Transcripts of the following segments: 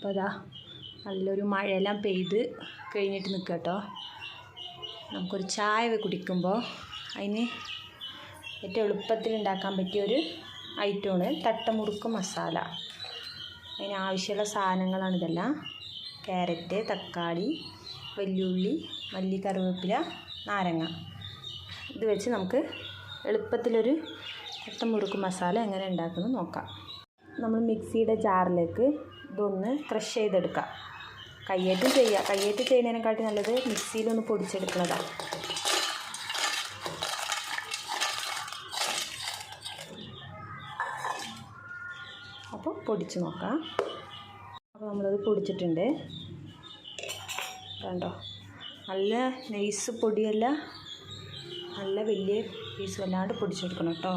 അപ്പോൾ അതാ നല്ലൊരു മഴയെല്ലാം പെയ്ത് കഴിഞ്ഞിട്ട് നിൽക്കുക കേട്ടോ. നമുക്കൊരു ചായ കുടിക്കുമ്പോൾ അതിന് ഏറ്റവും എളുപ്പത്തിൽ ഉണ്ടാക്കാൻ പറ്റിയൊരു ഐറ്റമാണ് തട്ടമുറുക്ക് മസാല. അതിനാവശ്യമുള്ള സാധനങ്ങളാണ് ഇതെല്ലാം: ക്യാരറ്റ്, തക്കാളി, വെല്ലുള്ളി, മല്ലി, കറിവേപ്പില, നാരങ്ങ. ഇത് വെച്ച് നമുക്ക് എളുപ്പത്തിലൊരു തട്ടമുറുക്ക് മസാല എങ്ങനെ ഉണ്ടാക്കുന്നത് നോക്കാം. നമ്മൾ മിക്സിയുടെ ജാറിലേക്ക് ഇതൊന്ന് ക്രഷ് ചെയ്തെടുക്കാം. കയ്യേറ്റ് ചെയ്യുന്നതിനെക്കാട്ടി നല്ലത് മിക്സിയിലൊന്ന് പൊടിച്ചെടുക്കുന്നതാണ്. അപ്പോൾ പൊടിച്ച് നോക്കാം. അപ്പോൾ നമ്മളത് പൊടിച്ചിട്ടുണ്ട് കണ്ടോ. നല്ല നൈസ് പൊടിയല്ല, നല്ല വലിയ പീസ് വല്ലാണ്ട് പൊടിച്ചെടുക്കണം കേട്ടോ.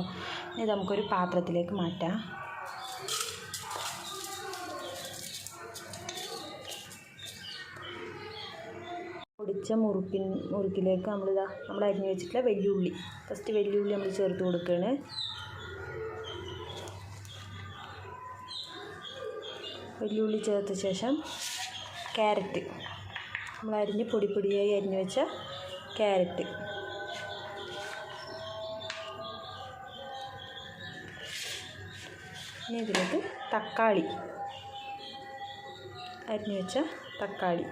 ഇനി നമുക്കൊരു പാത്രത്തിലേക്ക് മാറ്റാം. പൊടിച്ച മുറുക്കിലേക്ക് നമ്മൾ അരിഞ്ഞ് വെച്ചിട്ടുള്ള വെല്ലുള്ളി, ഫസ്റ്റ് വെല്ലുള്ളി നമ്മൾ ചേർത്ത് കൊടുക്കുകയാണ്. വെല്ലുള്ളി ചേർത്ത ശേഷം ക്യാരറ്റ്, നമ്മൾ പൊടിയായി അരിഞ്ഞ് വെച്ച ക്യാരറ്റ്, ഇനി ഇതിലേക്ക് തക്കാളി, അരിഞ്ഞ് വെച്ച തക്കാളി,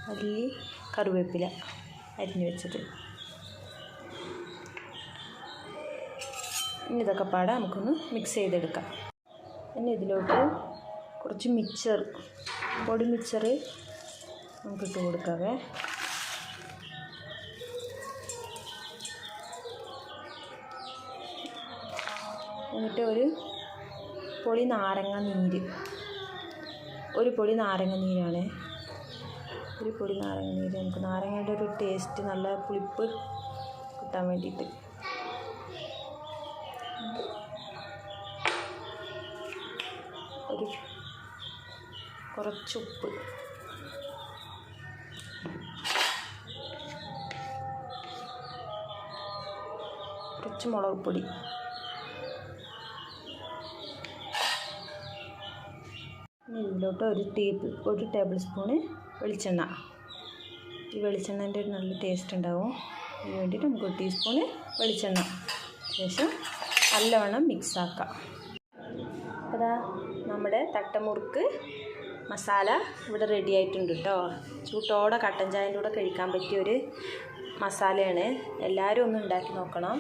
മല്ലി, കറിവേപ്പില അരിഞ്ഞ് വെച്ചത്. ഇനി ഇതൊക്കെ പാടെ നമുക്കൊന്ന് മിക്സ് ചെയ്തെടുക്കാം. ഇനി ഇതിലോട്ട് കുറച്ച് പൊടി മിക്സർ നമുക്ക് ഇട്ട് കൊടുക്കാവേ. എന്നിട്ട് ഒരു പൊടി നാരങ്ങ നീരാണ്. ഒരു പൊടി നാരങ്ങ നീര് നമുക്ക് നാരങ്ങയുടെ ഒരു ടേസ്റ്റ്, നല്ല പുളിപ്പ് കിട്ടാൻ വേണ്ടിയിട്ട്. കുറച്ച് ഉപ്പ്, കുറച്ച് മുളക് പൊടി, ഇതിലോട്ട് ഒരു ടേബിൾ സ്പൂണ് വെളിച്ചെണ്ണ. ഈ വെളിച്ചെണ്ണേൻ്റെ ഒരു നല്ല ടേസ്റ്റ് ഉണ്ടാവും. അതിന് വേണ്ടിയിട്ട് നമുക്ക് 1 ടീസ്പൂണ് വെളിച്ചെണ്ണ ശേഷം നല്ലവണ്ണം മിക്സാക്കാം. അപ്പോൾ അതാ നമ്മുടെ തട്ടമുറുക്ക് മസാല ഇവിടെ റെഡി ആയിട്ടുണ്ട് കേട്ടോ. ചൂട്ടോടെ കട്ടൻ ചായൻ്റെ കൂടെ കഴിക്കാൻ പറ്റിയൊരു മസാലയാണ്. എല്ലാവരും ഒന്ന് ഉണ്ടാക്കി നോക്കണം.